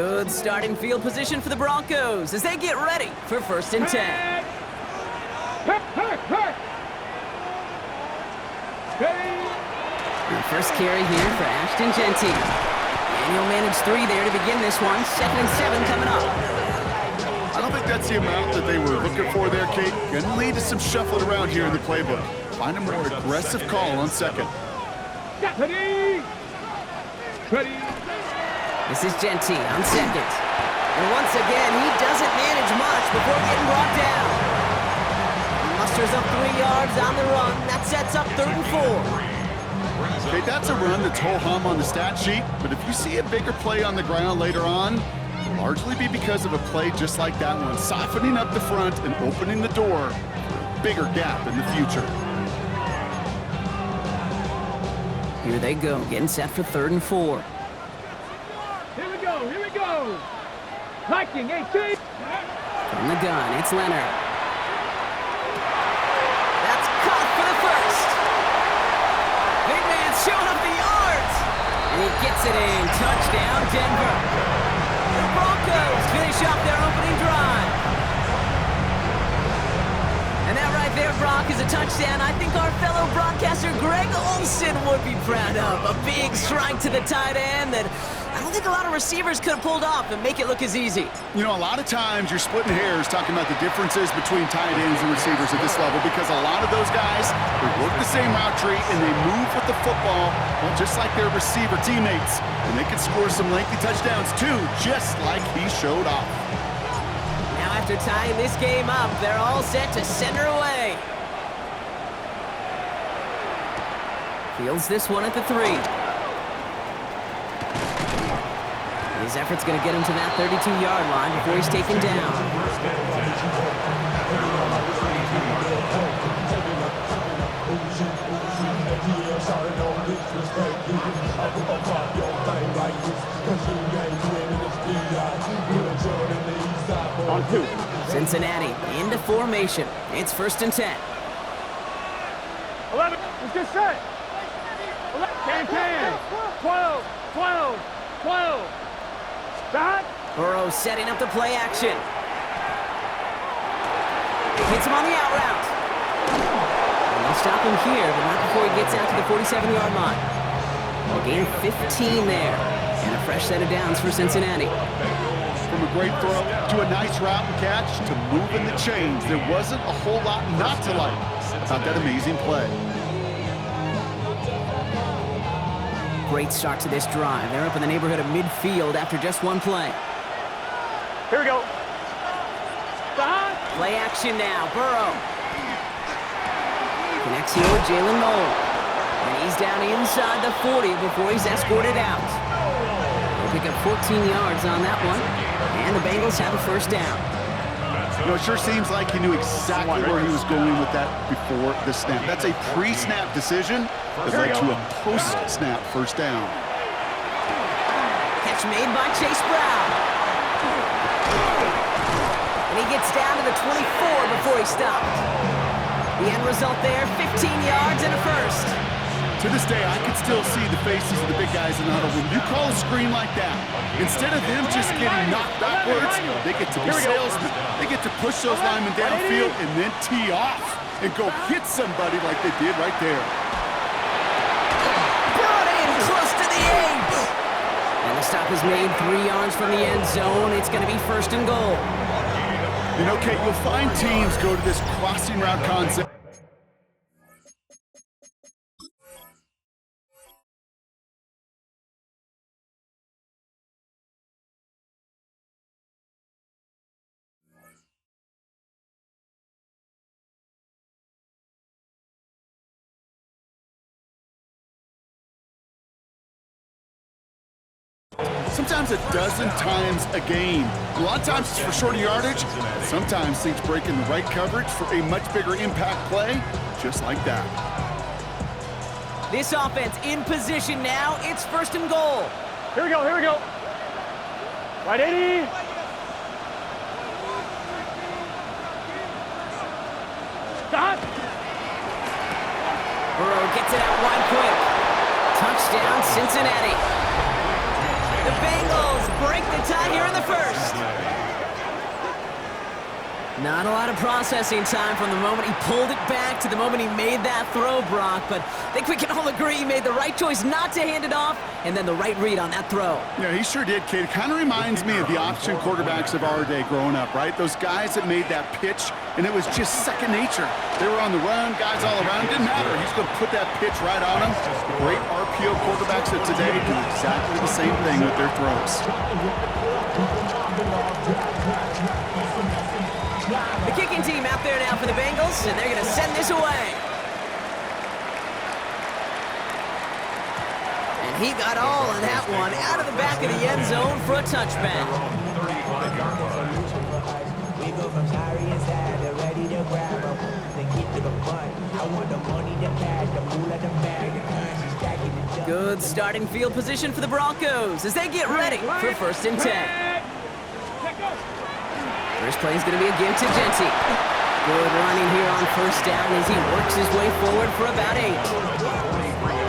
Good starting field position for the Broncos as they get ready for 1st and 10. The first carry here for Ashton Genty. And he'll manage 3 there to begin this one. 2nd and 7 coming up. I don't think that's the amount that they were looking for there, Kate. Going to lead to some shuffling around here in the playbook. Find a more aggressive call on 2nd. Ready. This is Genty on 2nd. And once again, he doesn't manage much before getting brought down. He musters up 3 yards on the run. That sets up 3rd and 4. Okay, that's a run that's ho-hum on the stat sheet, but if you see a bigger play on the ground later on, it'll largely be because of a play just like that one, softening up the front and opening the door for a bigger gap in the future. Here they go, getting set for 3rd and 4. Here we go. Hiking, 18. From the gun, it's Leonard. That's caught for the first. Big man showing up the yards. And he gets it in. Touchdown, Denver. The Broncos finish off their opening drive. And that right there, Brock, is a touchdown I think our fellow broadcaster Greg Olsen would be proud of. A big strike to the tight end that I don't think a lot of receivers could have pulled off and make it look as easy. You know, a lot of times you're splitting hairs talking about the differences between tight ends and receivers at this level because a lot of those guys, they work the same route tree and they move with the football, well, just like their receiver teammates. And they can score some lengthy touchdowns too, just like he showed off. Now after tying this game up, they're all set to send her away. Fields this one at the 3. His effort's going to get him to that 32-yard line before he's taken down. On 2. Cincinnati into formation. It's 1st and 10. 11. It's just set. 10. 12. Stop. Burrow setting up the play action. Hits him on the out route. And they'll stop him here, but not before he gets out to the 47-yard line. A gain of 15 there. And a fresh set of downs for Cincinnati. From a great throw to a nice route and catch to moving the chains. There wasn't a whole lot not to like about that amazing play. Great start to this drive. They're up in the neighborhood of midfield after just one play. Here we go. Stop. Play action now. Burrow. Connects here with Jalen Noel. And he's down inside the 40 before he's escorted out. They'll pick up 14 yards on that one. And the Bengals have a 1st down. You know, it sure seems like he knew exactly where he was going with that before the snap. That's a pre-snap decision that led to a post-snap 1st down. Catch made by Chase Brown. And he gets down to the 24 before he stopped. The end result there, 15 yards and a 1st. To this day, I can still see the faces of the big guys in the huddle. When you call a screen like that, instead of them just getting knocked backwards, they get to be salesmen. They get to push those linemen downfield and then tee off and go hit somebody like they did right there. Brought in close to the 8. And the stop is made 3 yards from the end zone. It's going to be 1st and goal. You know, Kate, you'll find teams go to this crossing route concept. Sometimes 12 times a game. A lot of times it's for shorter yardage. Sometimes things break in the right coverage for a much bigger impact play, just like that. This offense in position now. It's 1st and goal. Here we go. Right 80. Stop. Burrow gets it out wide quick. Touchdown, Cincinnati. The Bengals break the tie here in the first. Not a lot of processing time from the moment he pulled it back to the moment he made that throw, Brock. But I think we can all agree he made the right choice not to hand it off, and then the right read on that throw. Yeah, he sure did, Kate. It kind of reminds me of the option quarterbacks of our day growing up, right? Those guys that made that pitch, and it was just second nature. They were on the run, guys all around. Didn't matter. He's going to put that pitch right on him. Great RPO quarterbacks of today do exactly the same thing with their throws. The kicking team out there now for the Bengals, and they're going to send this away. And he got all of that one out of the back of the end zone for a touchback. Good starting field position for the Broncos as they get ready for 1st and 10. First play is going to be a give to Genty. Good running here on 1st down as he works his way forward for about 8.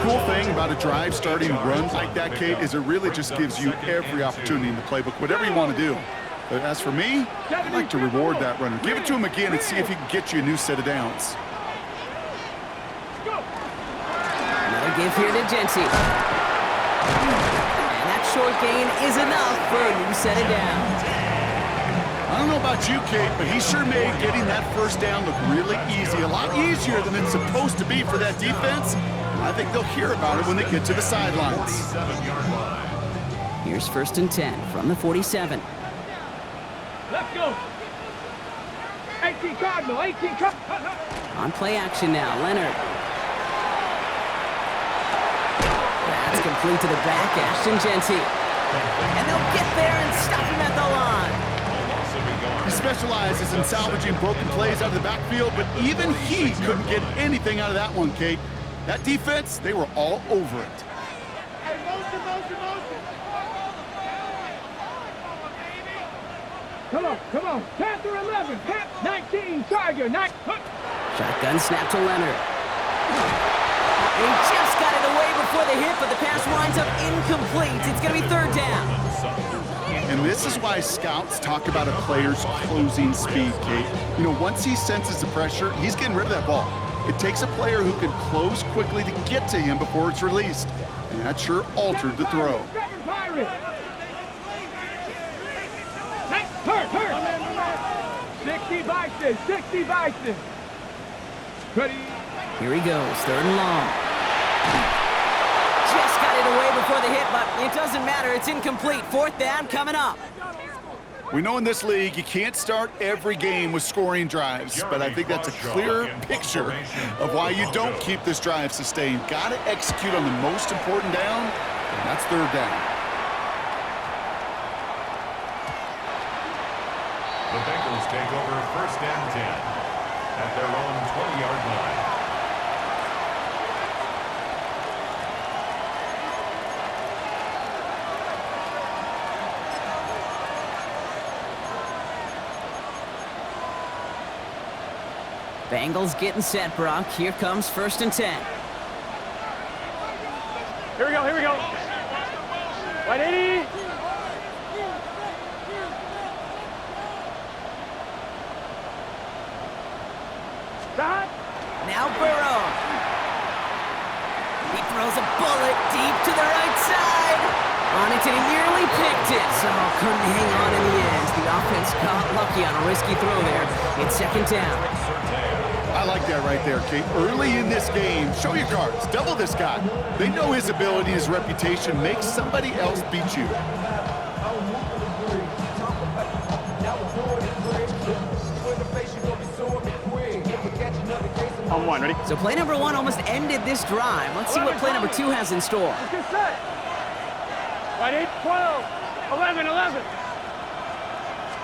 Cool thing about a drive starting runs like that, Kate, is it really just gives you every opportunity in the playbook, whatever you want to do. But as for me, I like to reward that runner. Give it to him again and see if he can get you a new set of downs. Another give here to Genty. And that short gain is enough for a new set of downs. I don't know about you, Kate, but he sure made getting that 1st down look really easy. A lot easier than it's supposed to be for that defense. I think they'll hear about it when they get to the sidelines. Here's 1st and 10 from the 47. Let's go. 18 Cardinal, 18 Cardinal. On play action now, Leonard. That's complete to the back, Ashton Genty. And they'll get there and stop him at the line. He specializes in salvaging broken plays out of the backfield, but even he couldn't get anything out of that one, Kate. That defense, they were all over it. Hey, motion. Come on. Panther 11, Panther 19, Tiger 9. Shotgun snap to Leonard. He just got it away before the hit, but the pass winds up incomplete. It's going to be 3rd down. And this is why scouts talk about a player's closing speed, Kate. You know, once he senses the pressure, he's getting rid of that ball. It takes a player who can close quickly to get to him before it's released. And that sure altered the throw. Hurt. 60 Bison. Ready. Here he goes, 3rd and long. Just got it away before the hit, but it doesn't matter. It's incomplete. 4th down coming up. We know in this league you can't start every game with scoring drives, but I think that's a clear picture of why you don't keep this drive sustained. Got to execute on the most important down, and that's 3rd down. The Bengals take over 1st and 10 at their own 20-yard line. Bengals getting set, Brock. Here comes 1st and 10. Here we go. Right 80. Stop. Now Burrow. He throws a bullet deep to the right side. On it, and he nearly picked it. So couldn't hang on in the end. The offense got lucky on a risky throw there. It's 2nd down. I like that right there, Kate. Early in this game, show your cards. Double this guy. They know his ability, his reputation. Make somebody else beat you. On 1, ready? So play number 1 almost ended this drive. Let's see what play number 2 has in store. Let's get set. Right 8, 12, 11.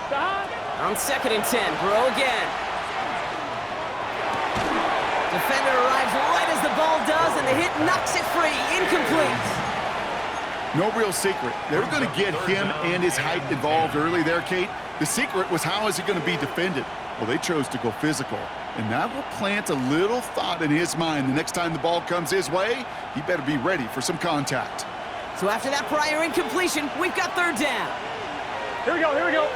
Stop. On 2nd and 10, Burrow again. Defender arrives right as the ball does, and the hit knocks it free. Incomplete. No real secret. They were going to get him and his height involved early there, Kate. The secret was how is he going to be defended? Well, they chose to go physical, and that will plant a little thought in his mind. The next time the ball comes his way, he better be ready for some contact. So after that prior incompletion, we've got third down. Here we go, here we go.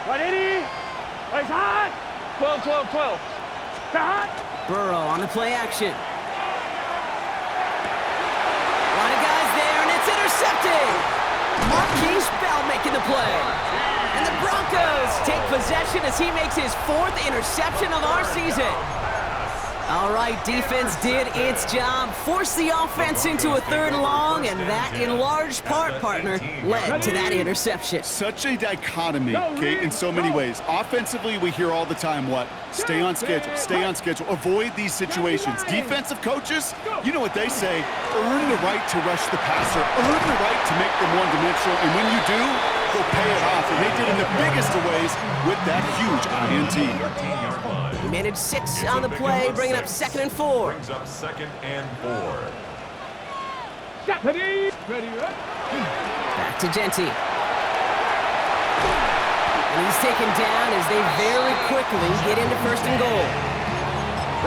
180. It's hot. 12, 12, 12. It's hot. Burrow on the play action. Line of guys there, and it's intercepted. Marquise Bell making the play. And the Broncos take possession as he makes his 4th interception of our season. All right, defense did its job, forced the offense into a 3rd and long, and that, in large part, partner, led to that interception. Such a dichotomy, okay, in so many ways. Offensively, we hear all the time what? Stay on schedule, avoid these situations. Defensive coaches, you know what they say, earn the right to rush the passer, earn the right to make them one-dimensional, and when you do, they'll pay it off, and they did in the biggest of ways with that huge INT. He managed 6 on the play, bringing up 2nd and 4. Brings up 2nd and 4. Ready. Back to Genty. And he's taken down as they very quickly get into 1st and goal.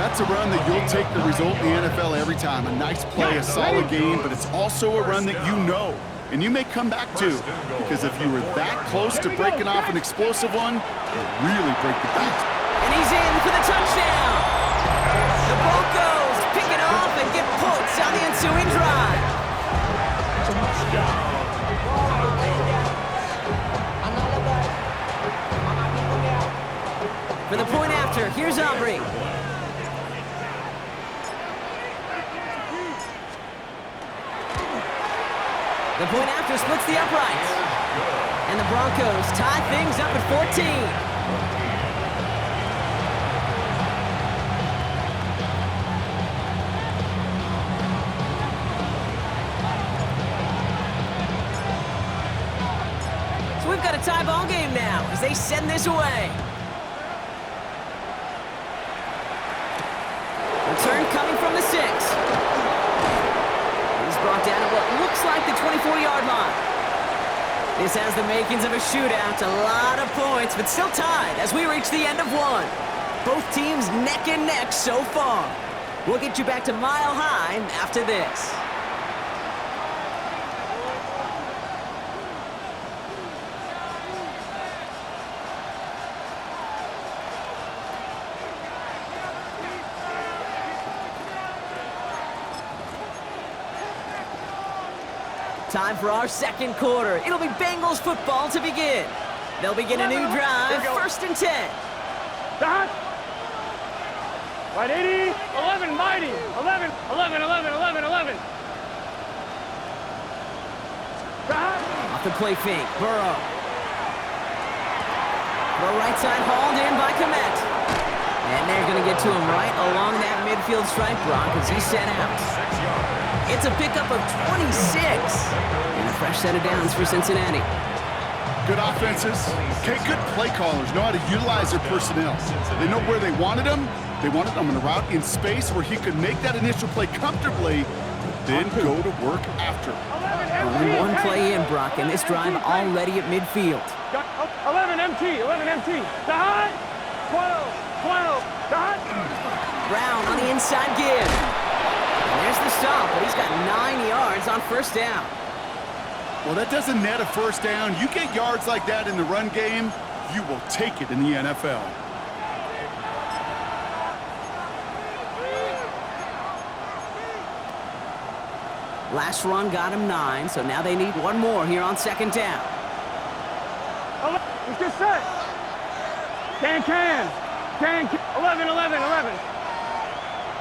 That's a run that you'll take the result in the NFL every time. A nice play, a solid game, but it's also a run that you know, and you may come back to, because if you were that close to breaking off an explosive one, you'll really break the bank. And he's in for the touchdown. The Broncos pick it off and get points on the ensuing drive. For the point after, here's Aubrey. The point after splits the uprights. And the Broncos tie things up at 14. So we've got a tie ball game now as they send this away. Return coming from the 6. He's brought down at what looks like the 24-yard line. This has the makings of a shootout, a lot of points, but still tied as we reach the end of one. Both teams neck and neck so far. We'll get you back to Mile High after this. Time for our 2nd quarter. It'll be Bengals football to begin. They'll begin a new drive, 1st and 10. Stop. 180. 11, mighty. 11, 11, 11, 11, 11. Stop. Off the play fake, Burrow. Throw right side hauled in by Komet. And they're going to get to him right along that midfield stripe, Brock, as he's set out. 6 yards. It's a pickup of 26. And a fresh set of downs for Cincinnati. Good offenses, okay, good play callers know how to utilize their personnel. They know where they wanted him. They wanted him on a route in space where he could make that initial play comfortably, but then go to work after. Only one play in, Brock, and this drive already at midfield. 11 MT, 11 MT. Dot. 12, 12. Dot. Brown on the inside give. And there's the stop, but he's got 9 yards on 1st down. Well, that doesn't net a 1st down. You get yards like that in the run game, you will take it in the NFL. Last run got him 9, so now they need one more here on 2nd down. It's just set. Can. 11, 11, 11.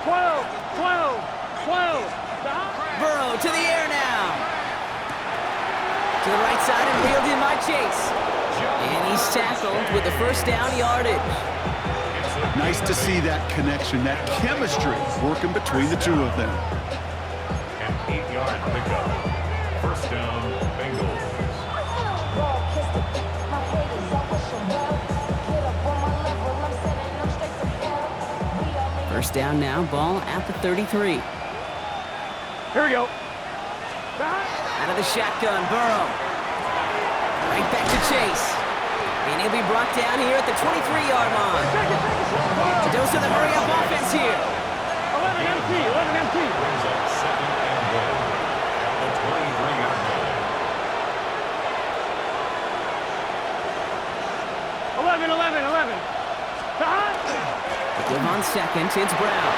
12, 12, 12. Burrow to the air now. To the right side and reeled in by Chase. And he's tackled with the 1st down yardage. Nice to see that connection, that chemistry working between the two of them. An 8-yard pickup. 1st down, Bengals. 1st down now, ball at the 33. Here we go. Out of the shotgun, Burrow. Right back to Chase. And he'll be brought down here at the 23-yard line. A dose of the hurry-up offense here. 11 MT, 11 MT. Brings up 2nd and 1. At the on second. It's Brown.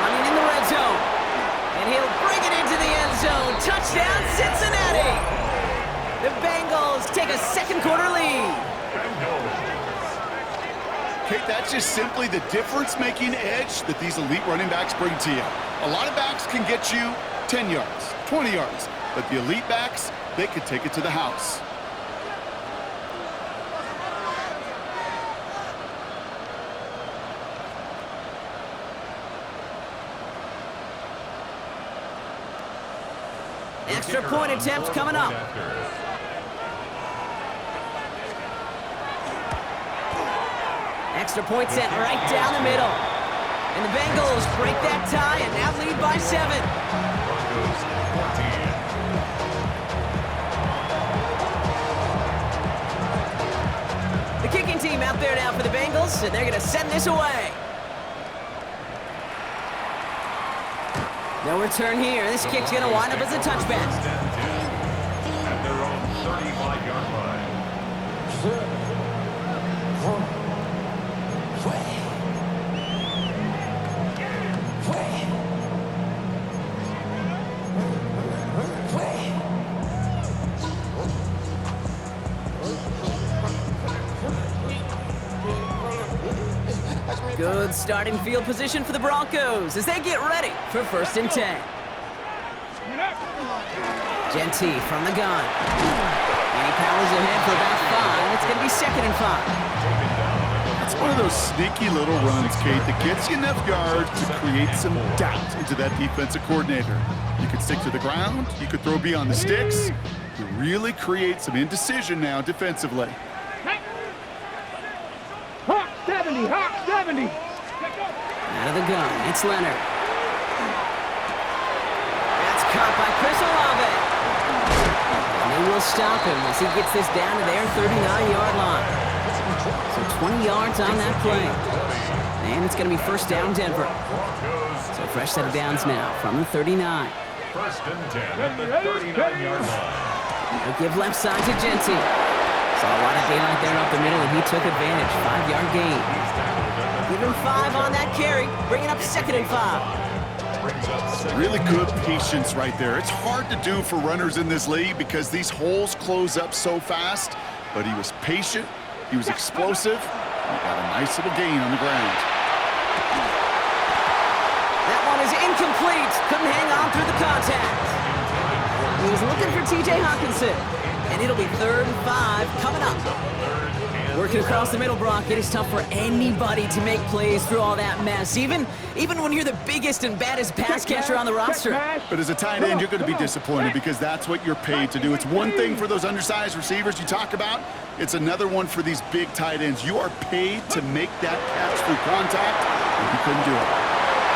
Running in the red zone. And he'll bring it into the end zone. Touchdown, Cincinnati! The Bengals take a second quarter lead. Kate, that's just simply the difference-making edge that these elite running backs bring to you. A lot of backs can get you 10 yards, 20 yards, but the elite backs, they could take it to the house. Extra point attempt coming up. Extra point set right down the middle. And the Bengals break that tie and now lead by 7. The kicking team out there now for the Bengals, and they're going to send this away. No return here. This kick's going to wind up as a touchback. At their own 35-yard line. Good starting field position for the Broncos as they get ready for 1st and 10. Genty from the gun. And he powers ahead for about 5. It's going to be 2nd and 5. It's one of those sneaky little runs, Kate, that gets you enough yards to create some doubt into that defensive coordinator. You could stick to the ground. You could throw beyond the sticks. You really create some indecision now defensively. Hawk 70, Hawk 70. Out of the gun, it's Leonard. That's caught by Chris Olave. And they will stop him as he gets this down to their 39-yard line. So 20 yards on that play. And it's going to be 1st down Denver. So fresh set of downs now from the 39. 1st and 10 at the 39-yard line. They'll give left side to Genty. Saw a lot of daylight there up the middle, and he took advantage. 5-yard gain. Give him 5 on that carry, bringing up 2nd and 5. Really good patience right there. It's hard to do for runners in this league because these holes close up so fast, but he was patient, he was explosive, and he got a nice little gain on the ground. That one is incomplete. Couldn't hang on through the contact. He was looking for T.J. Hawkinson. And it'll be 3rd and 5 coming up. Working across the middle, Brock, it is tough for anybody to make plays through all that mess, even when you're the biggest and baddest pass catcher on the roster. But as a tight end, you're going to be disappointed because that's what you're paid to do. It's one thing for those undersized receivers you talk about. It's another one for these big tight ends. You are paid to make that catch through contact, and you couldn't do it.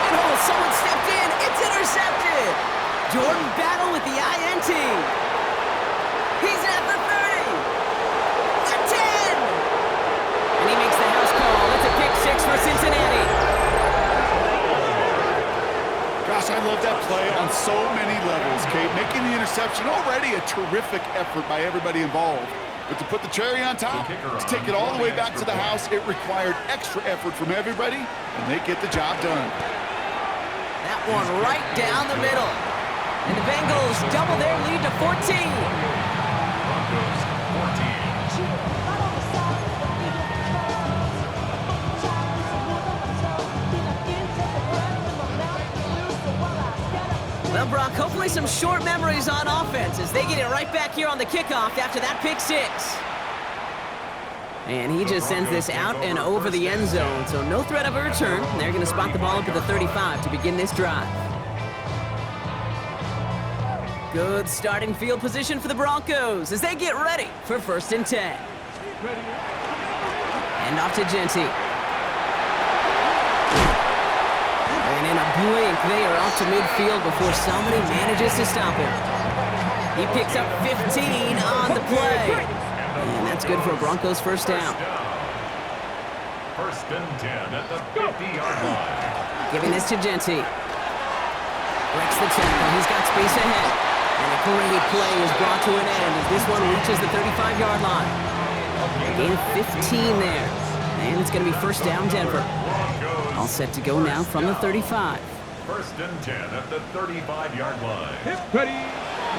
And oh, someone stepped in. It's intercepted. Jordan Battle with the INT. He's at the 30, the 10, and he makes the house call. That's a pick 6 for Cincinnati. Gosh, I love that play on so many levels, Kate. Making the interception, already a terrific effort by everybody involved. But to put the cherry on top, to take it all the way back to the house, it required extra effort from everybody, and they get the job done. That one right down the middle. And the Bengals double their lead to 14. Well, Brock, hopefully some short memories on offense as they get it right back here on the kickoff after that pick 6. And he just sends this out and over the end zone, so no threat of a return. They're going to spot the ball up at the 35 to begin this drive. Good starting field position for the Broncos as they get ready for 1st and 10. And off to Genty. And in a blink, they are off to midfield before somebody manages to stop him. He picks up 15 on the play. And that's good for a Broncos 1st down. 1st and 10 at the 50-yard line. Giving this to Genty. Breaks the tackle. He's got space ahead. And a great play is brought to an end as this one reaches the 35-yard line. A gain of 15 there. And it's going to be 1st down Denver. All set to go now from the 35. First and 10 at the 35-yard line. Ready.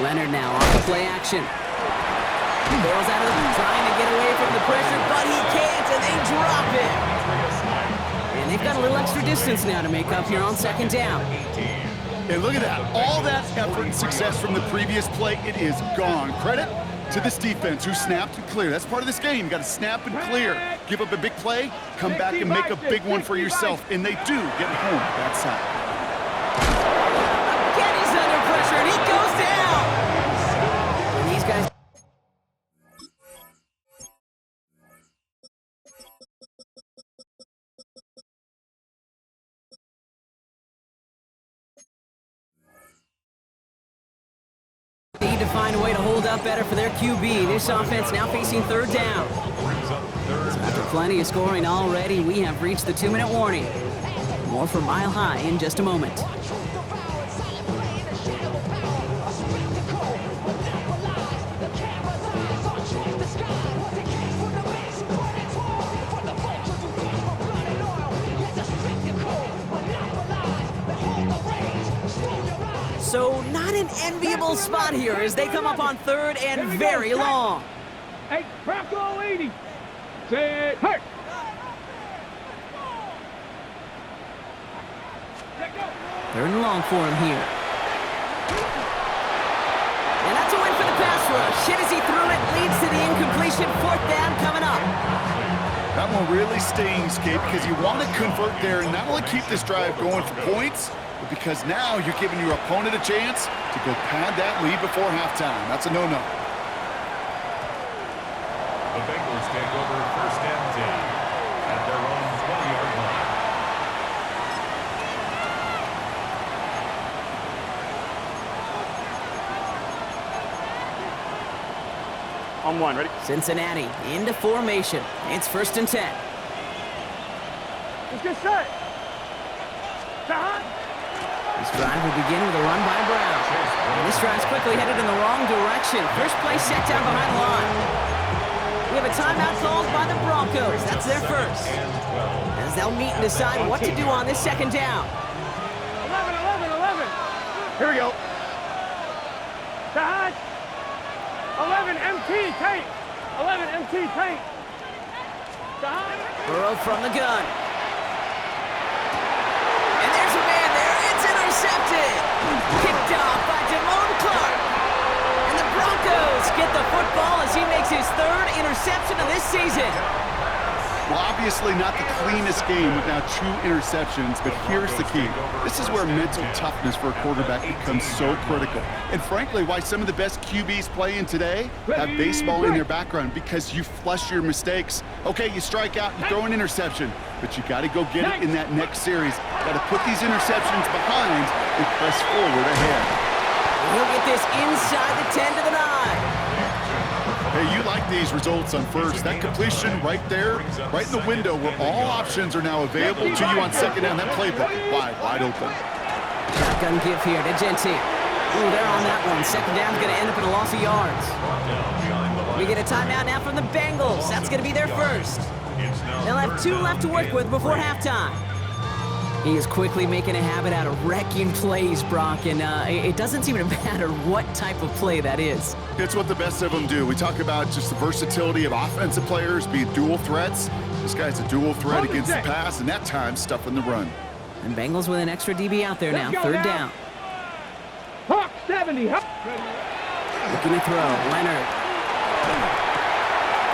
Leonard now on the play action. Bails out of trying to get away from the pressure, but he can't, and they drop it. And they've got a little extra distance now to make up here on second down. And look at that. All that effort and success from the previous play, it is gone. Credit to this defense who snapped and cleared. That's part of this game. You got to snap and clear. Give up a big play, come back and make a big one for yourself. And they do get home that side. Again, he's under pressure, and he goes down. And these guys... need to find a way to hold up better for their QB. This offense now facing third down. So after plenty of scoring already, we have reached the 2-minute warning. More from Mile High in just a moment. So not an enviable spot here as they come up on third and very long. Hey, Bronco 80. Set. Hurt. Third and long for him here. And that's a win for the pass rush. Hit as he threw it, leads to the incompletion. Fourth down coming up. That one really stings, Gabe, because you want to convert there and not only keep this drive going for points, but because now you're giving your opponent a chance to go pad that lead before halftime. That's a no-no. The Bengals take over first and 10 at their own 20-yard line. On one, ready? Cincinnati into formation. It's first and 10. Let's get set. This drive will begin with a run by Brown. And this drive's quickly headed in the wrong direction. First play set down behind the line. We have a timeout called by the Broncos. That's their first. As they'll meet and decide what to do on this second down. 11. Here we go. Side. 11 MT tank. 11 MT tank. Side. Burrow from the gun. And there's a man there. It's intercepted. Kicked off by Damone Clark. And the Broncos get the football as he makes his third interception of this season. Well, obviously not the cleanest game with now 2 interceptions, but here's the key. This is where mental toughness for a quarterback becomes so critical. And frankly, why some of the best QBs playing today have baseball in their background, because you flush your mistakes. Okay, you strike out, you throw an interception, but you got to go get it in that next series. Got to put these interceptions behind and press forward ahead. He'll get this inside the 10 to the 9. Hey, you like these results on first. That completion right there, right in the window where all options are now available to you on second down. That playbook wide open. Shotgun give here to Gentile. Ooh, they're on that one. Second down's going to end up in a loss of yards. We get a timeout now from the Bengals. That's going to be their first. They'll have 2 left to work with before halftime. He is quickly making a habit out of wrecking plays, Brock, and it doesn't seem to matter what type of play that is. It's what the best of them do. We talk about just the versatility of offensive players being dual threats. This guy's a dual threat against the pass, and that time stuffing the run. And Bengals with an extra DB out there now, third down. Hawk 70. Looking to throw, Leonard.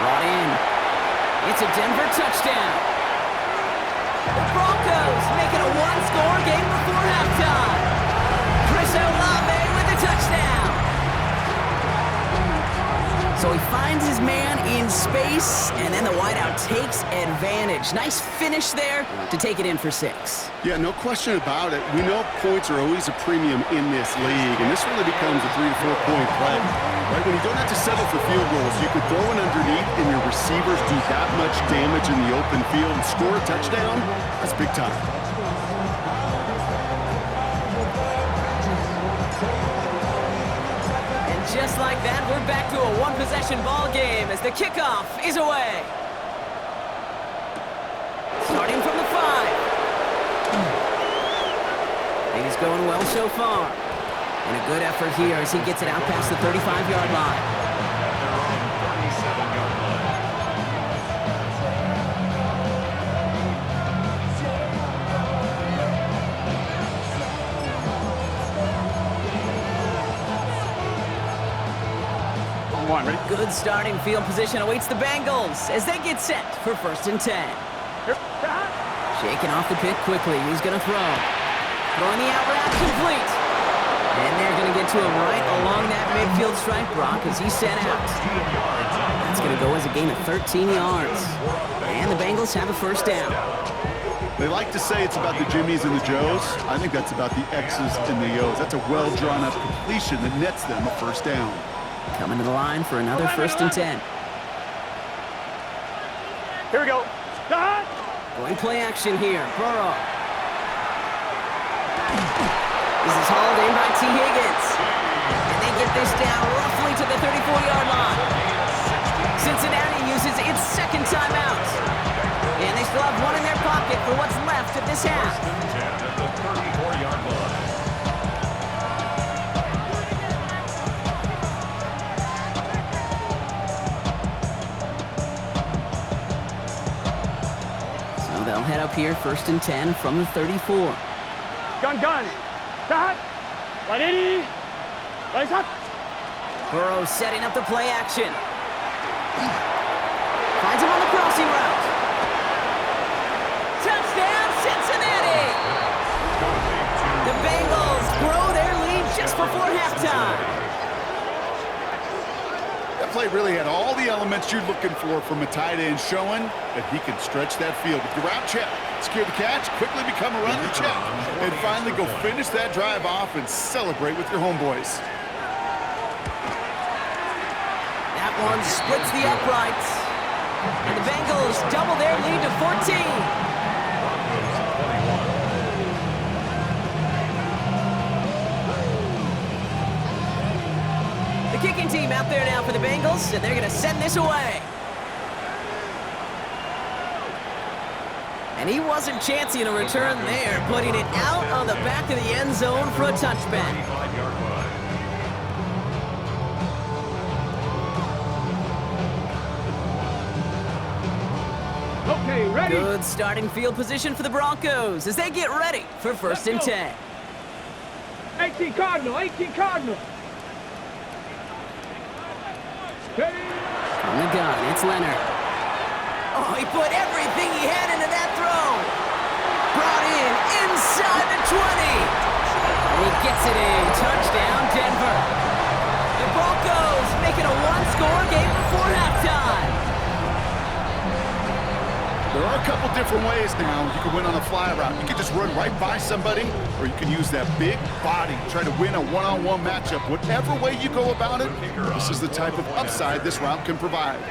Brought in. It's a Denver touchdown. The Broncos make it a one-score game before halftime. Chris Olave with a touchdown. So he finds his man in space, and then the wideout takes advantage. Nice finish there to take it in for 6. Yeah, no question about it. We know points are always a premium in this league, and this really becomes a 3 to 4 point play. Right, when you don't have to settle for field goals, you could throw it underneath and your receivers do that much damage in the open field and score a touchdown. That's big time. And just like that, we're back to a one-possession ball game as the kickoff is away. Starting from the 5. He's going well so far. And a good effort here as he gets it out past the 35-yard line. At their own 37-yard line. One, ready? Good starting field position awaits the Bengals as they get set for 1st and 10. Shaking off the pick quickly. He's going to throw. Throwing the out route complete. And they're going to get to him right along that midfield stripe, Brock, as he's set out. That's going to go as a gain of 13 yards. And the Bengals have a 1st down. They like to say it's about the Jimmies and the Joes. I think that's about the X's and the O's. That's a well-drawn-up completion that nets them a 1st down. Coming to the line for another 1st and 10. Here we go. Start. Going play action here. Burrow. This is hauled in by T. Higgins. And they get this down roughly to the 34-yard line. Cincinnati uses its 2nd timeout. And they still have one in their pocket for what's left of this half. 1st and 10 at the 34-yard line. They'll head up here, 1st and 10 from the 34. Gun. Start. 180. Lights up. Burrow setting up the play action. Finds him on the crossing route. Touchdown, Cincinnati! The Bengals grow their lead just before halftime. That play really had all the elements you're looking for from a tight end, showing that he can stretch that field with the route check, secure the catch, quickly become a runner check, and finally go finish that drive off and celebrate with your homeboys. That one splits the uprights. And the Bengals double their lead to 14. Kicking team out there now for the Bengals, and they're going to send this away. And he wasn't chancing a return there, putting it out on the back of the end zone for a touchback. Okay, ready. Good starting field position for the Broncos as they get ready for 1st and 10. 18 Cardinal. From the gun, it's Leonard. Oh, he put everything he had into that throw. Brought in inside the 20. And he gets it in. Touchdown, Denver. The Broncos make it a one-score game before halftime. There are a couple different ways now you can win on a fly route. You can just run right by somebody, or you can use that big body, try to win a one-on-one matchup. Whatever way you go about it, this is the type of upside this route can provide.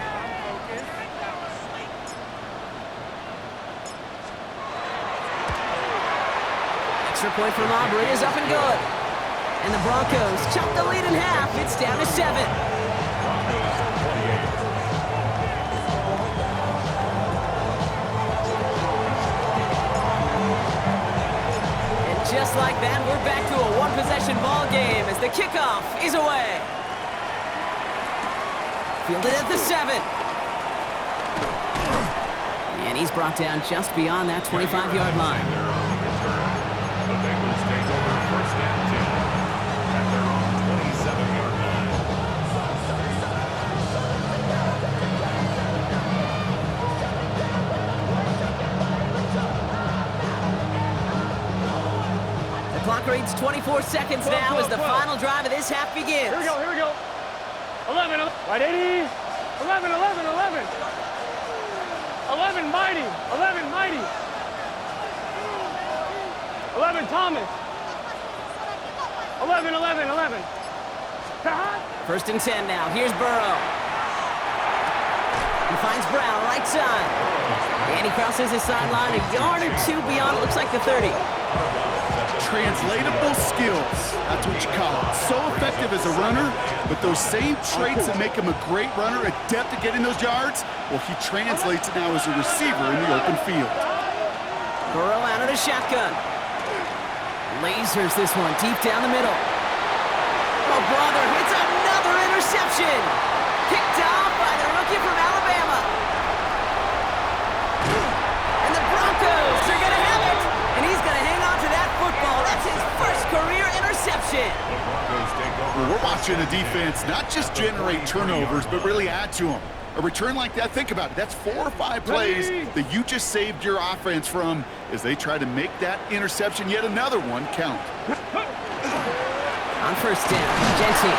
Extra point from Aubrey is up and good. And the Broncos chop the lead in half. It's down to 7. Just like that, we're back to a one-possession ball game as the kickoff is away. Fielded at the 7. And he's brought down just beyond that 25-yard line. The Bengals take over 1st and 10 at their own 27-yard line. The clock reads 24 seconds now as the final drive of this half begins. Here we go. 11. 180. 11. 11 Mighty. 11 Thomas. 11. 1st and 10 now. Here's Burrow. He finds Brown right side. And he crosses his sideline a yard or two beyond, it looks like the 30. Translatable skills, that's what you call it. So effective as a runner, but those same traits that make him a great runner, adept at getting those yards, well, he translates it now as a receiver in the open field. Burrow out of the shotgun. Lasers this one deep down the middle. Oh, brother, it's another interception. Picked off by the rookie from Alabama. And the Broncos are going to have it. And he's going to hang on to that football. That's his first career interception. Well, we're watching a defense not just generate turnovers, but really add to them. A return like that, think about it. That's 4 or 5 plays that you just saved your offense from as they try to make that interception, yet another one, count. On first down, Genty.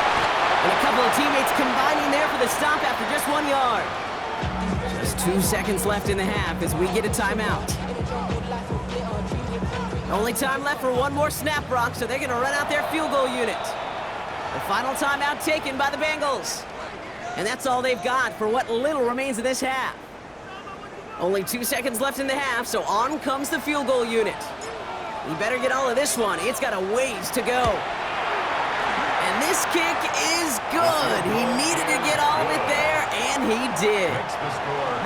And a couple of teammates combining there for the stop after just 1 yard. Just 2 seconds left in the half as we get a timeout. Only time left for one more snap, Brock, so they're going to run out their field goal unit. The final timeout taken by the Bengals. And that's all they've got for what little remains of this half. Only 2 seconds left in the half, so on comes the field goal unit. You better get all of this one. It's got a ways to go. And this kick is good. He needed to get all of it there, and he did.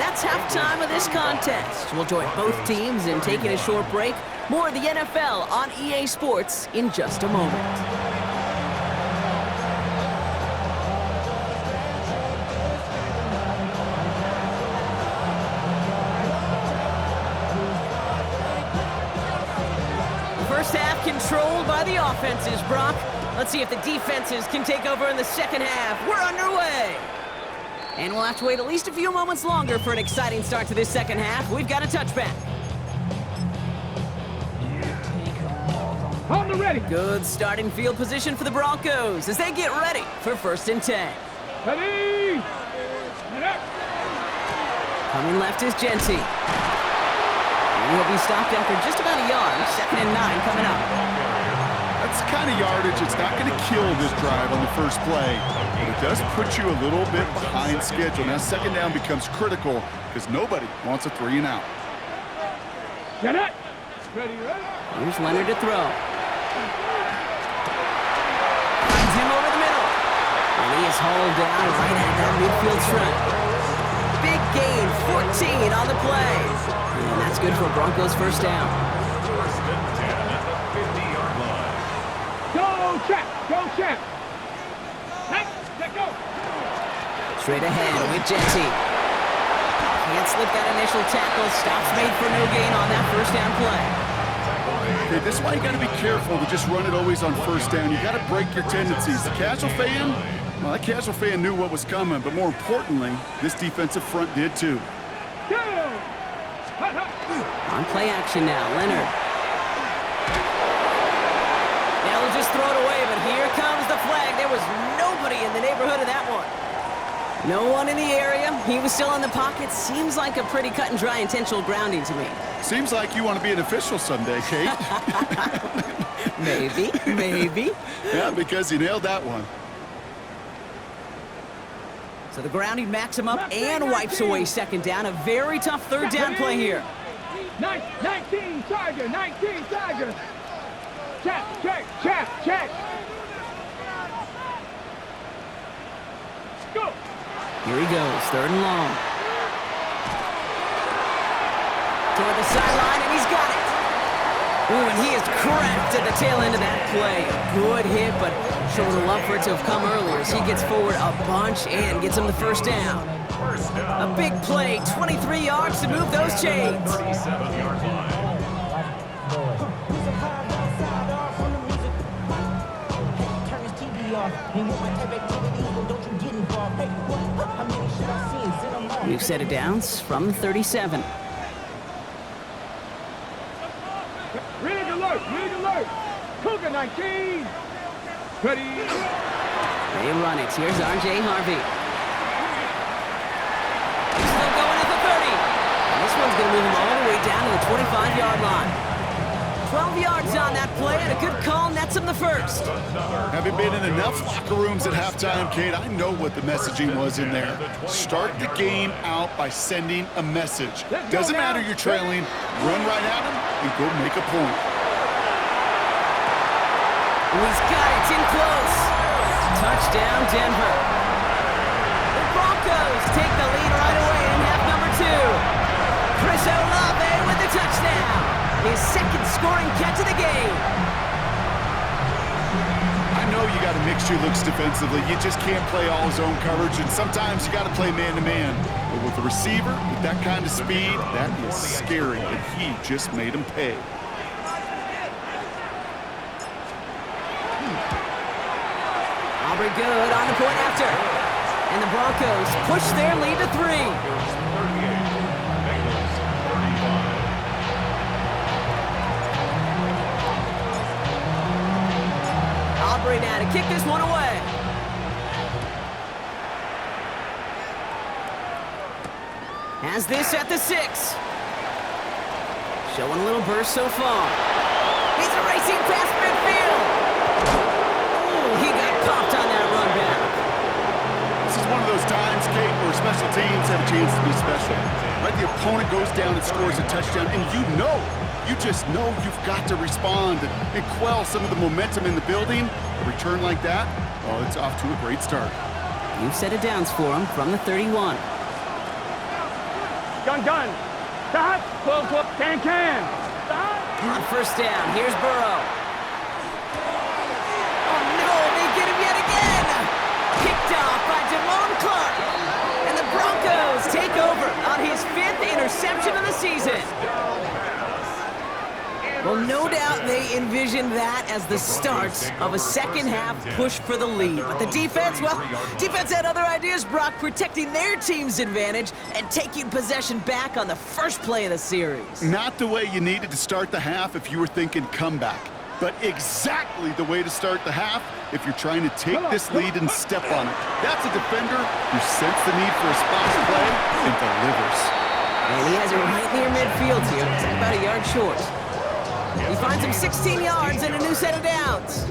That's halftime of this contest. We'll join both teams in taking a short break. More of the NFL on EA Sports in just a moment. First half controlled by the offenses, Brock. Let's see if the defenses can take over in the second half. We're underway. And we'll have to wait at least a few moments longer for an exciting start to this second half. We've got a touchback. On the ready. Good starting field position for the Broncos as they get ready for 1st and 10. Ready. Coming left is Genty. He'll be stopped after just about a yard. 2nd and 9 coming up. That's the kind of yardage it's not going to kill this drive on the first play, but it does put you a little bit behind schedule. Now 2nd down becomes critical because nobody wants a 3 and out. Get it. Ready, ready. Here's Leonard to throw. Finds him over the middle. And he is hauled down right at that midfield stripe. Big gain, 14 on the play. And that's good for Broncos first down. 1st and 10 at the 50-yard line. Go, check. Go, check. Hey, let go. Straight ahead with Genty. Can't slip that initial tackle. Stops made for no gain on that first down play. Okay, this is why you got to be careful to just run it always on 1st down. You got to break your tendencies. The casual fan, well, that casual fan knew what was coming, but more importantly, this defensive front did too. Go. On play action now, Leonard. They'll just throw it away, but here comes the flag. There was nobody in the neighborhood of that one. No one in the area. He was still in the pocket. Seems like a pretty cut and dry intentional grounding to me. Seems like you want to be an official someday, Kate. Maybe. Yeah, because you nailed that one. So the grounding backs him up and wipes away 2nd down. A very tough 3rd down play here. 19 Tiger, 19 Tiger. Check. Go. Here he goes, 3rd and long. Toward the sideline, and he's got it. Ooh, and he is cracked at the tail end of that play. Good hit, but showing a love for it to have come earlier as he gets forward a bunch and gets him the first down. A big play, 23 yards to move those chains. 37-yard line. We've set it down from 37. Rig alert. Cougar 19. Ready. They run it. Here's R.J. Harvey. He's still going at the 30. And this one's going to move him all the way down to the 25-yard line. 12 yards on that play, and a good call nets him the first. Having been in enough locker rooms at halftime, Kate, I know what the messaging was in there. Start the game out by sending a message. Doesn't matter you're trailing, run right at him and go make a point. He's got it. It's in close. Touchdown, Denver. The Broncos take the lead right away in half number 2. Chris Olave with the touchdown. His 2nd scoring catch of the game. you got to mix your looks defensively. You just can't play all zone coverage, and sometimes you got to play man-to-man. But with a receiver with that kind of speed, that is scary, and he just made him pay. Aubrey good on the point after. And the Broncos push their lead to 3. Aubrey now to kick this one away. Has this at the 6. Showing a little burst so far. He's racing past midfield. Ooh, he got popped on that run back. This is one of those times, Kate, where special teams have a chance to be special. Right, the opponent goes down and scores a touchdown, and you just know you've got to respond and quell some of the momentum in the building. A return like that, oh, it's off to a great start. New set of downs for him from the 31. Gun. Stop. 12. Can. Stop. On first down, here's Burrow. Oh, no, they get him yet again. Picked off by Damone Clark. And the Broncos take over on his 5th interception of the season. Well, no doubt they envisioned that as the start of a second-half push for the lead. But the defense, well, defense had other ideas, Brock, protecting their team's advantage and taking possession back on the first play of the series. Not the way you needed to start the half if you were thinking comeback, but exactly the way to start the half if you're trying to take this lead and step on it. That's a defender who sensed the need for a splash play and delivers. And he has it right near midfield here. It's about a yard short. He finds him 16 yards and a new set of downs.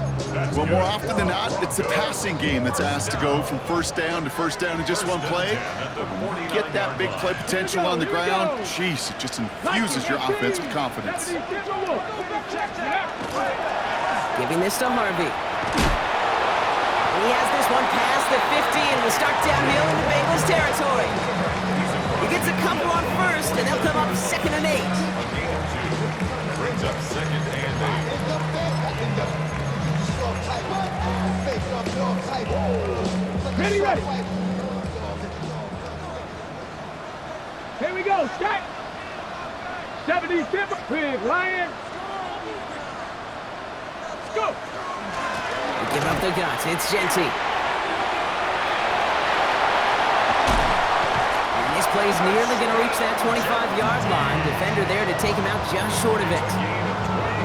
Well, more often than not, it's the passing game that's asked to go from first down in just one play. Get that big play potential on the ground. Jeez, it just infuses your offense with confidence. Giving this to Harvey. He has this one past the 50 and will start downhill in the Bengals territory. He gets a couple on first, and they'll come up 2nd and 8. Brings up 2nd and 8. Ready. Here we go. Stack. 70 Timber. Big Lion. Let's go. They give up the guts. It's Genty. And this play's nearly going to reach that 25-yard line. Defender there to take him out just short of it.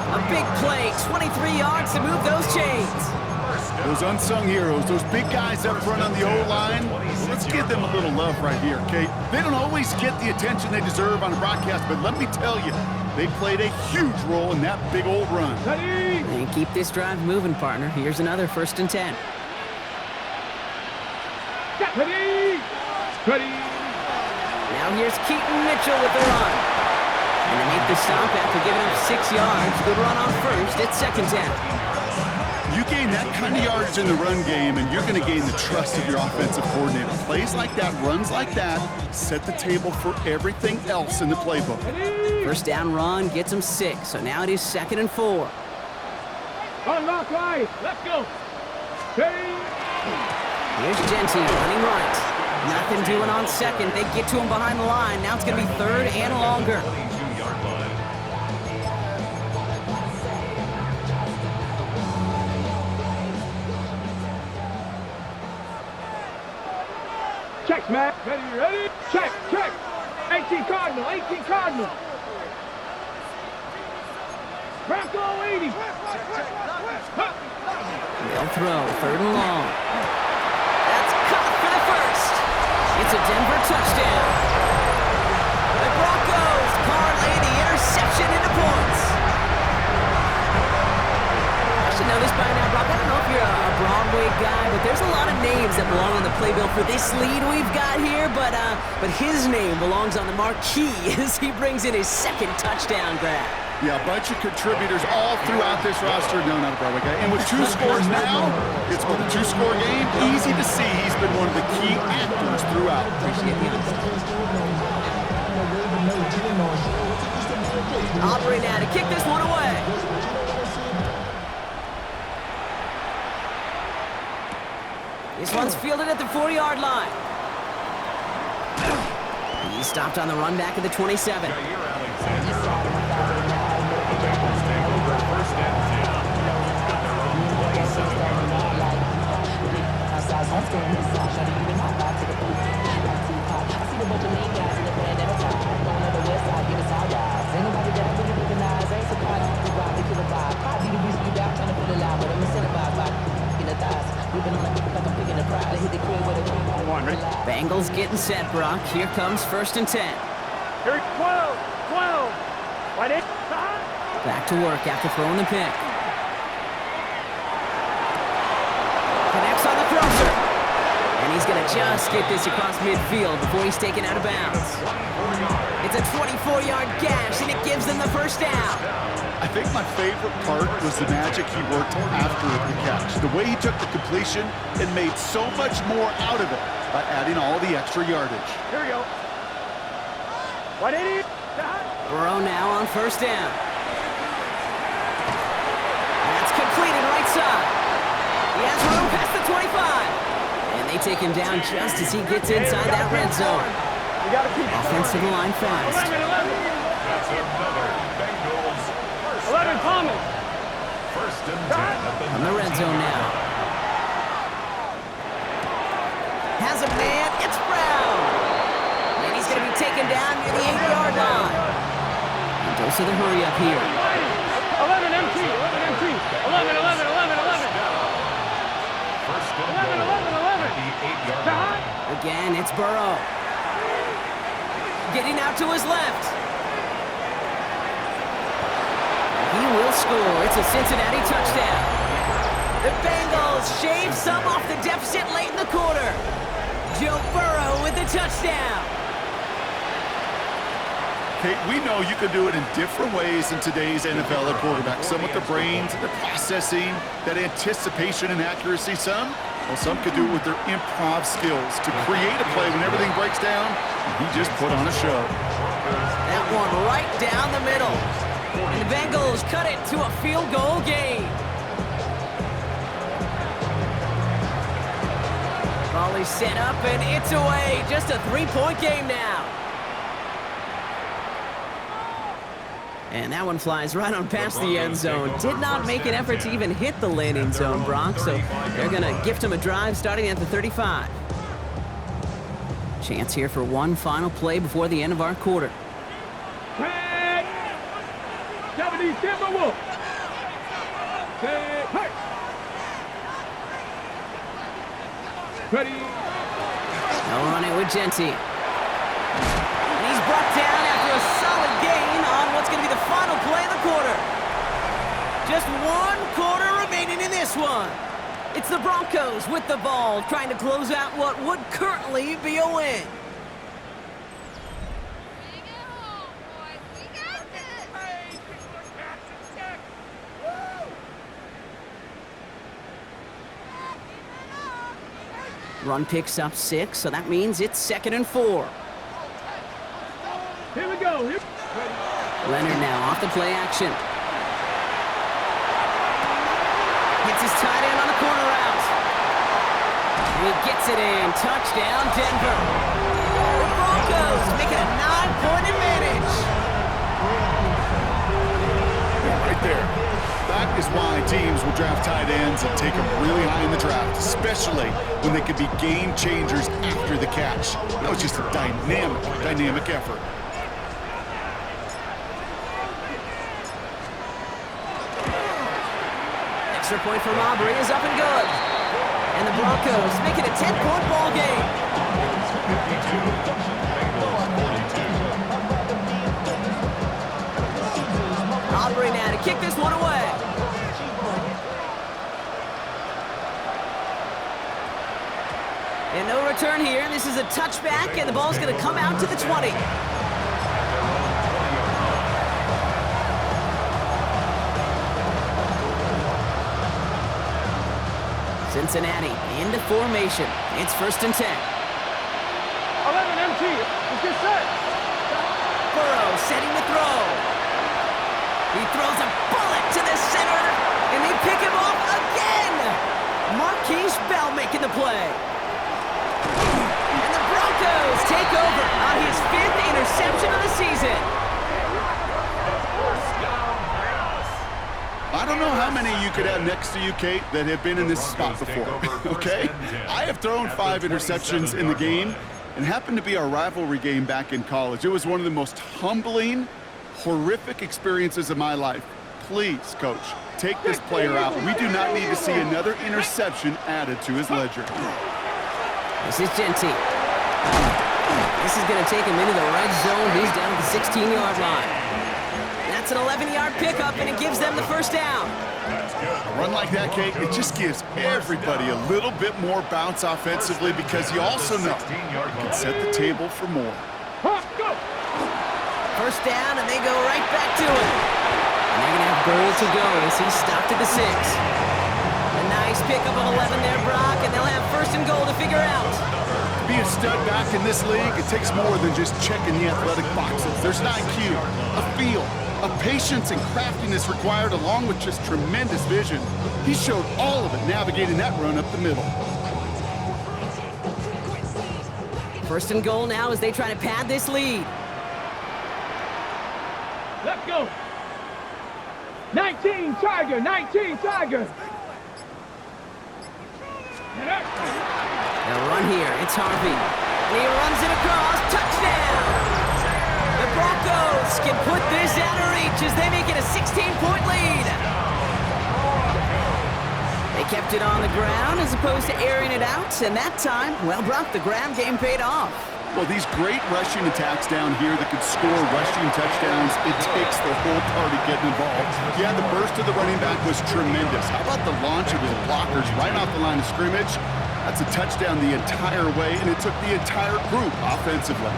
A big play, 23 yards to move those chains. Those unsung heroes, those big guys up front on the O-line, let's give them a little love right here, Kate. They don't always get the attention they deserve on a broadcast, but let me tell you, they played a huge role in that big old run. And keep this drive moving, partner. Here's another 1st and 10. Ready. Now here's Keaton Mitchell with the run. And they make the stop after giving up 6 yards. Good run on first. It's 2nd down. You gain that kind of yardage in the run game, and you're going to gain the trust of your offensive coordinator. Plays like that, runs like that, set the table for everything else in the playbook. First down run gets him 6, so now it is 2nd and 4. Unlock right. Let's go. Here's Genty running right. Nothing doing on 2nd. They get to him behind the line. Now it's going to be 3rd and longer. 22-yard line. Check, Matt. Ready. Check. 18 Cardinal. Bronco 80. They'll throw 3rd and long. That's caught for the first. It's a Denver touchdown. The Broncos parlay the interception into points. I should know this by now, Brock. I don't know if you're a Broadway guy, but there's a lot of names that belong on the playbill for this lead we've got here, but his name belongs on the marquee as he brings in his 2nd touchdown grab. Yeah, a bunch of contributors all throughout this roster. No, not a Broadway guy. And with 2 scores now, it's with a 2-score game. Easy to see he's been one of the key actors throughout. Aubrey now to kick this one away. This one's fielded at the 4-yard line. He's stopped on the run back at the 27. Jair Alexander on the return. The Bengals take over first and 10 at their own 27-yard line. Bengals getting set, Brock. Here comes first and 10. Here, 12. Right in. Back to work after throwing the pick. Connects on the crosser. And he's going to just get this across midfield before he's taken out of bounds. It's a 24-yard gash, and it gives them the first down. I think my favorite part was the magic he worked after the catch. The way he took the completion and made so much more out of it by adding all the extra yardage. Here we go. Right in. Burrow now on first down. That's completed right side. He has room past the 25. And they take him down just as he gets inside that red zone. You gotta keep Offensive line fast. 11. That's another Bengals first 11, down. Thomas. First and 10 at On the red zone now. Has a man. It's Brown. And he's going to be taken down near the 8-yard line. And goes to the hurry up here. 11 MT. 11. First and 11. goal at the 8-yard line. Again, it's Burrow. Getting out to his left. He will score. It's a Cincinnati touchdown. The Bengals shave some off the deficit late in the quarter. Joe Burrow with the touchdown. Hey, we know you can do it in different ways in today's NFL at quarterback. Some with the brains, the processing, that anticipation and accuracy. Some could do it with their improv skills to create a play when everything breaks down. He just put on a show. That one right down the middle. And the Bengals cut it to a field goal game. Ball is set up and it's away. Just a 3-point game now. And that one flies right on past the end zone. Did not make an effort to even hit the landing zone, Brock, so they're going to gift him a drive starting at the 35. Chance here for one final play before the end of our quarter. Japanese Timberwolf. Hey. Ready. They'll run it with Genty. And he's brought down after a solid gain on what's going to be the final play of the quarter. Just one quarter remaining in this one. It's the Broncos with the ball, trying to close out what would currently be a win. Run picks up 6, so that means it's 2nd and 4. Here we go. Leonard now off the play action. Hits his tight end on the corner route. He gets it in. Touchdown, Denver. The Broncos make it a 9-point advantage. Right there. That is why teams will draft tight ends and take them really high in the draft, especially when they could be game changers after the catch. That was just a dynamic effort. Extra point from Aubrey is up and good. And the Broncos make it a 10-point ball game. Bengals 42. Aubrey now to kick this one away. And no return here. This is a touchback, and the ball's going to come out to the 20. Cincinnati into formation. It's 1st and 10. 11 MT. Let's get set. Burrow setting the throw. He throws a bullet to the center, and they pick him off again. Marquise Bell making the play. And the Broncos take over on his 5th interception of the season. I don't know how many you could have next to you, Kate, that have been in this spot before, okay? I have thrown 5 interceptions in the game, and happened to be our rivalry game back in college. It was one of the most humbling, horrific experiences of my life. Please, Coach, take this player out. We do not need to see another interception added to his ledger. This is Genty. This is going to take him into the red zone. He's down at the 16-yard line. That's an 11-yard pickup, and it gives them the first down. A run like that, Kate, it just gives everybody a little bit more bounce offensively because you also know you can set the table for more. First down, and they go right back to it. And they're going to have goal to go as he's stopped at the 6. A nice pickup of 11 there, Brock, and they'll have first and goal to figure out. To be a stud back in this league, it takes more than just checking the athletic boxes. There's an IQ, a feel, a patience and craftiness required along with just tremendous vision. He showed all of it navigating that run up the middle. First and goal now as they try to pad this lead. Let's go. 19 Tiger, 19 Tiger. They'll run here. It's Harvey. And he runs it across. Touchdown! The Broncos can put this out of reach as they make it a 16-point lead. They kept it on the ground as opposed to airing it out. And that time, well, Brock, the ground game paid off. Well, these great rushing attacks down here that could score rushing touchdowns, it takes the whole party getting involved. Yeah, the burst of the running back was tremendous. How about the launch of his blockers right off the line of scrimmage? That's a touchdown the entire way, and it took the entire group offensively.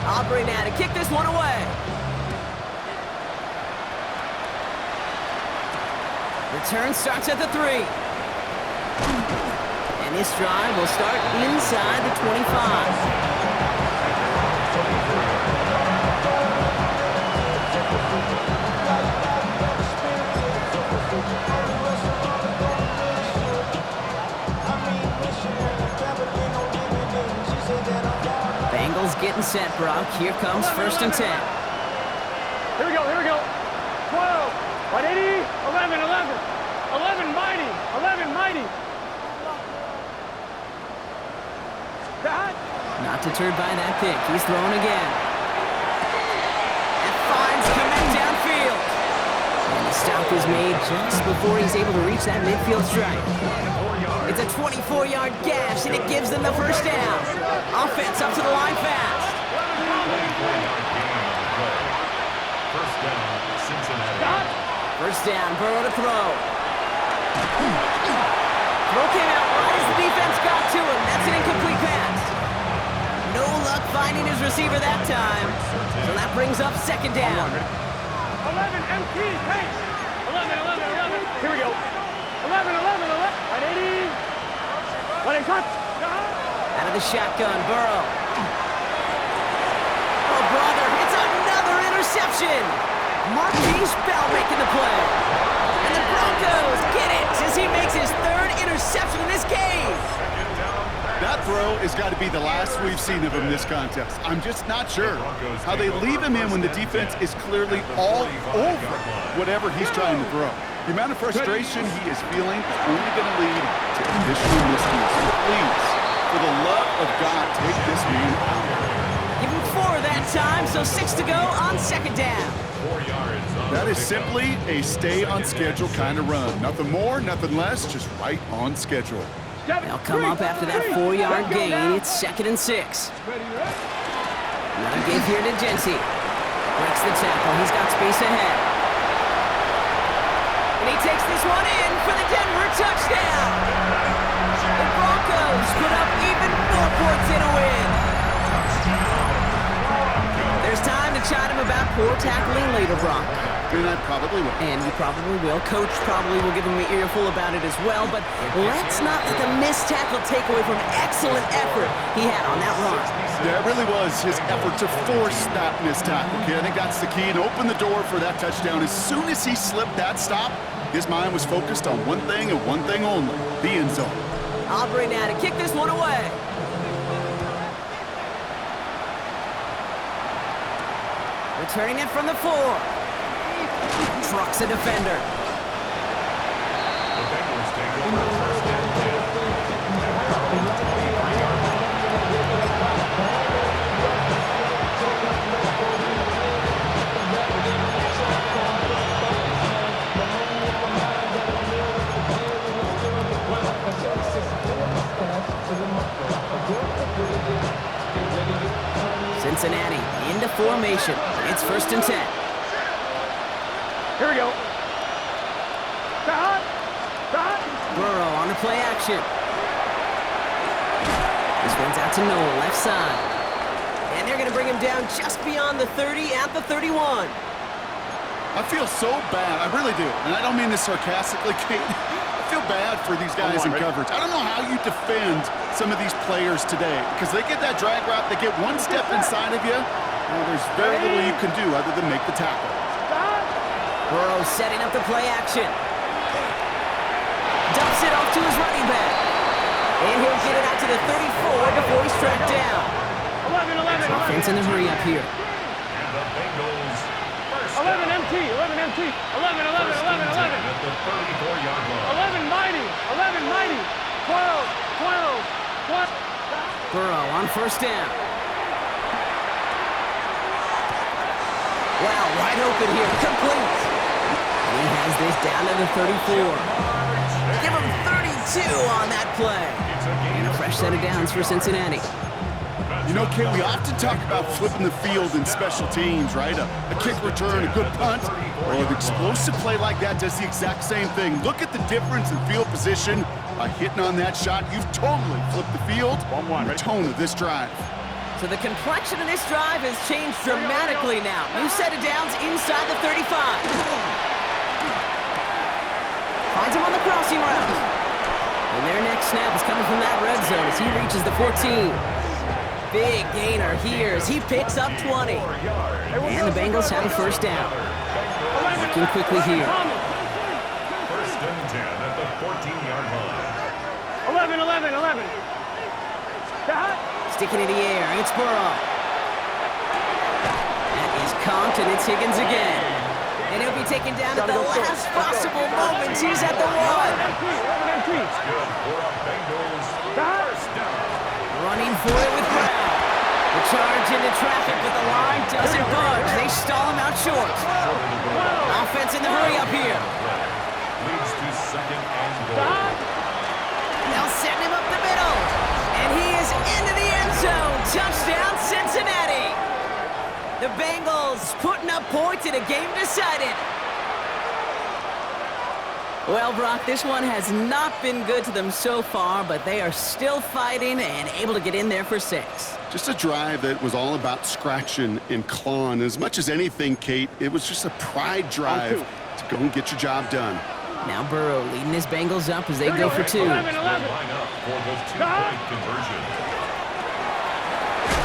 Aubrey now to kick this one away. Return starts at the 3. And this drive will start inside the 25. Bengals getting set, Brock. Here comes first and 10. Here we go, here we go. 12, 180, 11, 11. 11 mighty, 11 mighty. That. Not deterred by that pick. He's throwing again. And finds Kmet downfield. And the stop is made just before he's able to reach that midfield strike. It's a 24-yard gash, and it gives them the first down. Offense up to the line fast. First down, Burrow to throw. Throw came out right as the defense got to him. That's an incomplete pass. No luck finding his receiver that time. So that brings up second down. 11 MT, hey! 11, 11, 11. Here we go. 11, 11, 11. 180. 180. Out of the shotgun, Burrow. Oh, brother, it's another interception. Marquise Bell making the play. And the Broncos get it as he makes his 3rd interception in this game. That throw has got to be the last we've seen of him this contest. I'm just not sure how they leave him in when the defense is clearly all over whatever he's trying to throw. The amount of frustration he is feeling is only going to lead to additional miscues. So please, for the love of God, take this man out. Give him 4 that time, so 6 to go on second down. That is simply a stay-on-schedule kind of run. Nothing more, nothing less, just right on schedule. They'll come up after that 4-yard gain. It's 2nd and 6. Another give here to Genty. Breaks the tackle. He's got space ahead. And he takes this one in for the Denver touchdown. The Broncos put up even more points in a win. There's time to chide him about poor tackling later, Brock. And I probably will. And you probably will. Coach probably will give him an earful about it as well, but let's not let the missed tackle take away from excellent effort he had on that run. Yeah, it really was his effort to force that missed tackle. Okay, I think that's the key, and open the door for that touchdown. As soon as he slipped that stop, his mind was focused on one thing and one thing only, the end zone. Aubrey now to kick this one away. Returning it from the 4. Trucks a defender. The Bengals take over first and 10. Cincinnati into formation. It's first and 10. Here we go. Stop. Stop. Burrow on the play action. This one's out to Noel, left side. And they're going to bring him down just beyond the 30 at the 31. I feel so bad. I really do. And I don't mean this sarcastically, Kate. I feel bad for these guys in coverage. I don't know how you defend some of these players today because they get that drag route, they get one step inside of you, well, there's very little you can do other than make the tackle. Burrow setting up the play action. Dumps it off to his running back. And he'll get it out to the 34 before he's tracked down. 11. Offense in the hurry up here. And the Bengals 11 MT. 11 MT. 11. at the 34-yard line. 11 mighty. 12. Burrow on first down. Wow, wide open here. Complete. And he has this down to the 34. Give him 32 on that play. And a fresh set of downs for Cincinnati. You know, Kate, we often talk about flipping the field in special teams, right? A kick return, a good punt. Well, an explosive play like that does the exact same thing. Look at the difference in field position. By hitting on that shot, you've totally flipped the field and the tone of this drive. So the complexion of this drive has changed dramatically now. New set of downs inside the 35. Finds him on the crossing route. And their next snap is coming from that red zone as he reaches the 14. Big gainer here as he picks up 20. And the Bengals have a first down. Working quickly here. First and 10 at the 14-yard line. 11. Sticking in the air, it's Burrow. That is Compton, it's Higgins again. And he'll be taken down at the last possible moment. He's at the 1. Good for a Bengals first down. Running for it with Brown. The charge into traffic, but the line doesn't budge. They stall him out short. Offense in the hurry up here. Leads to second and goal. They'll send him up the middle. And he is into the end zone. Touchdown, Cincinnati. The Bengals putting up points in a game decided. Well, Brock, this one has not been good to them so far, but they are still fighting and able to get in there for 6. Just a drive that was all about scratching and clawing. As much as anything, Kate, it was just a pride drive to go and get your job done. Now Burrow leading his Bengals up as they go for 2. 11. Line up for the two-point conversion.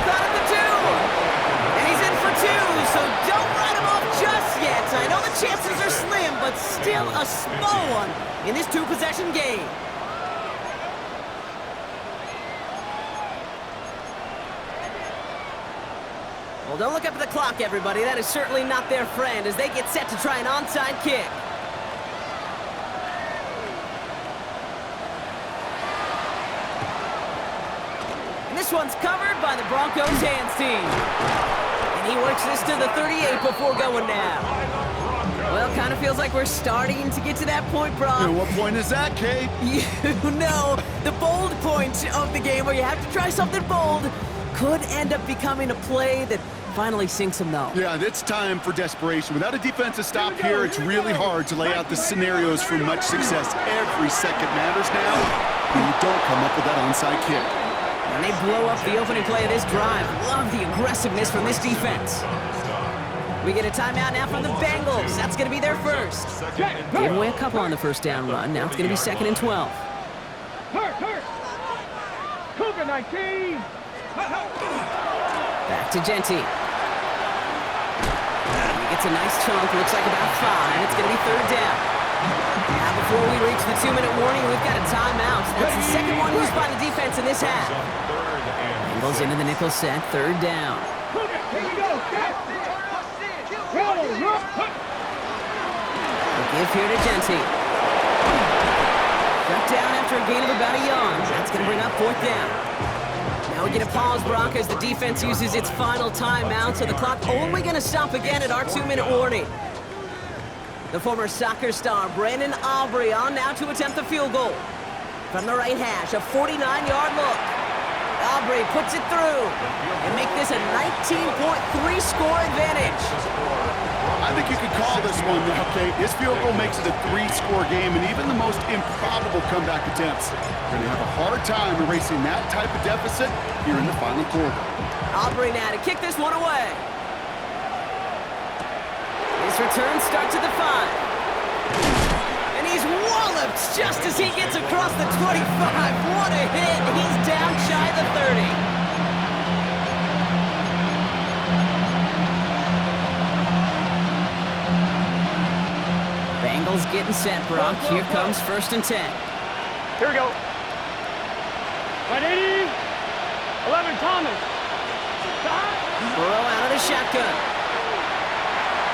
Got him the 2! And he's in for 2, so don't write him off just yet. I know the chances are slim, but still a small one in this 2-possession game. Well, don't look up at the clock, everybody. That is certainly not their friend as they get set to try an onside kick. And this one's covered by the Broncos hands team. And he works this to the 38 before going down. Well, kind of feels like we're starting to get to that point, Brock. And what point is that, Kate? You know, the bold point of the game where you have to try something bold could end up becoming a play that finally sinks them, though. Yeah, it's time for desperation. Without a defensive stop here, it's really hard to lay out the scenarios for much success. Every second matters now when you don't come up with that onside kick. And they blow up the opening play of this drive. Love the aggressiveness from this defense. We get a timeout now from the Bengals. That's going to be their first. Gave away a couple on the first down run. Now it's going to be 2nd and 12. Cougar 19. Back to Genty. He gets a nice chunk. Looks like about 5. It's going to be 3rd down. Now Now, before we reach the 2-minute warning, we've got a timeout. That's the second one used by the defense in this half. Bengals into the nickel set, third down. The give here to Genty. Shut down after a gain of about a yard. That's going to bring up fourth down. Now we get a pause, Brock, as the defense uses its final timeout, so the clock only going to stop again at our 2-minute warning. The former soccer star, Brandon Aubrey, on now to attempt the field goal. From the right hash, a 49-yard look. Aubrey puts it through and make this a 19.3 score advantage. I think you could call this one now, Kate. This field goal makes it a 3-score game, and even the most improbable comeback attempts are going to have a hard time erasing that type of deficit here in the final quarter. Aubrey now to kick this one away. His return starts at the 5. And he's walloped just as he gets across the 25. What a hit. He's down shy of the 30. Bengals getting set, Brock. Here comes 1st and 10. Here we go. 180. 11, Thomas. Burrow out of the shotgun.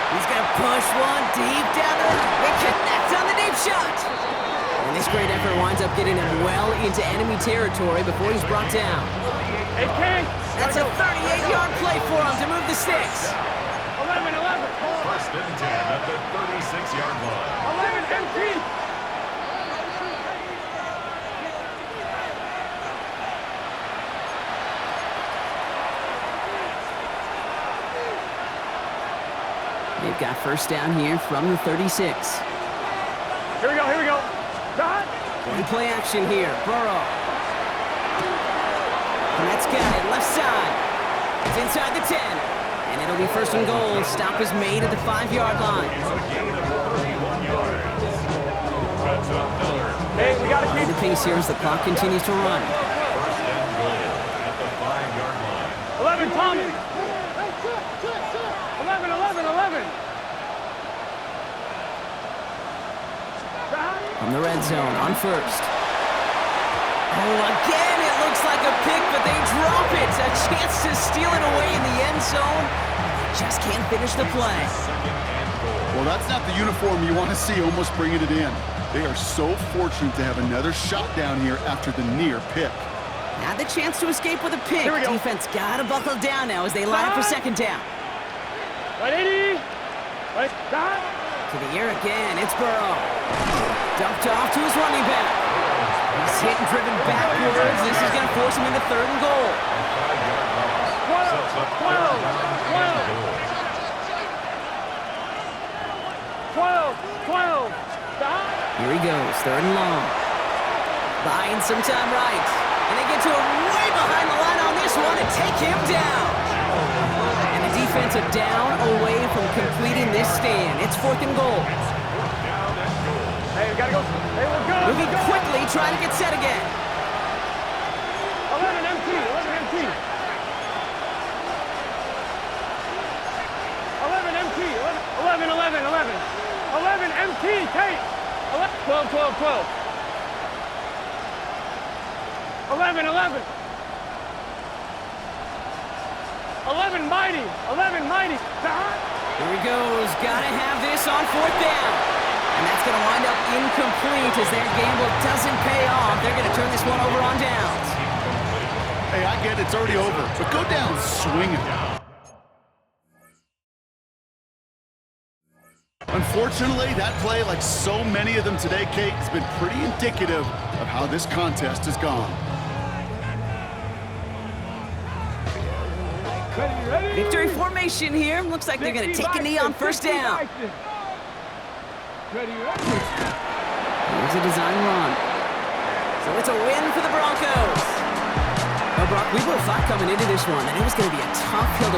He's going to push one deep down the... They connect on the deep shot. And this great effort winds up getting him well into enemy territory before he's brought down. Hey, King. That's a 38-yard play for him to move the sticks. 11. 1st and 10 at the 36-yard line. 11, empty. They've got 1st down here from the 36. Here we go. Dot. One play action here. Burrow. And that's got it. Left side. It's inside the 10. And it'll be 1st and goal. Stop is made at the 5-yard line. Hey, we got to keep The pace here as the clock continues to run. 1st and goal at the 5-yard line. 11, Thomas. 11. From the red zone on 1st. Oh, again, it looks like a pick, but they drop it. A chance to steal it away in the end zone. Just can't finish the play. Well, that's not the uniform you want to see almost bringing it in. They are so fortunate to have another shot down here after the near pick. Now the chance to escape with a pick. Here we go. Defense got to buckle down now as they line up for 2nd down. 180. Dot. To the air again, it's Burrow. Dumped off to his running back. He's hit and driven backwards. This is going to force him into 3rd and goal. 12. Dot. Here he goes, 3rd and long. Buying some time right. And they get to him way behind the line on this one and take him down. And the defensive down away from completing this stand. It's 4th and goal. Hey, we got to go. Hey, we're good. Moving quickly, trying to get set again. 11 empty. 11 empty. Kate. 12. 11. 11 mighty. Here he goes. Gotta have this on 4th down. And that's going to wind up incomplete as their gamble doesn't pay off. They're going to turn this one over on downs. Hey, I get it. It's already over. But go down swinging. Unfortunately, that play, like so many of them today, Kate, has been pretty indicative of how this contest has gone. Victory formation here. Looks like they're going to take a knee on 1st down. Here's a design run. So it's a win for the Broncos. Well, Brock, we both thought coming into this one that it was going to be a tough hill to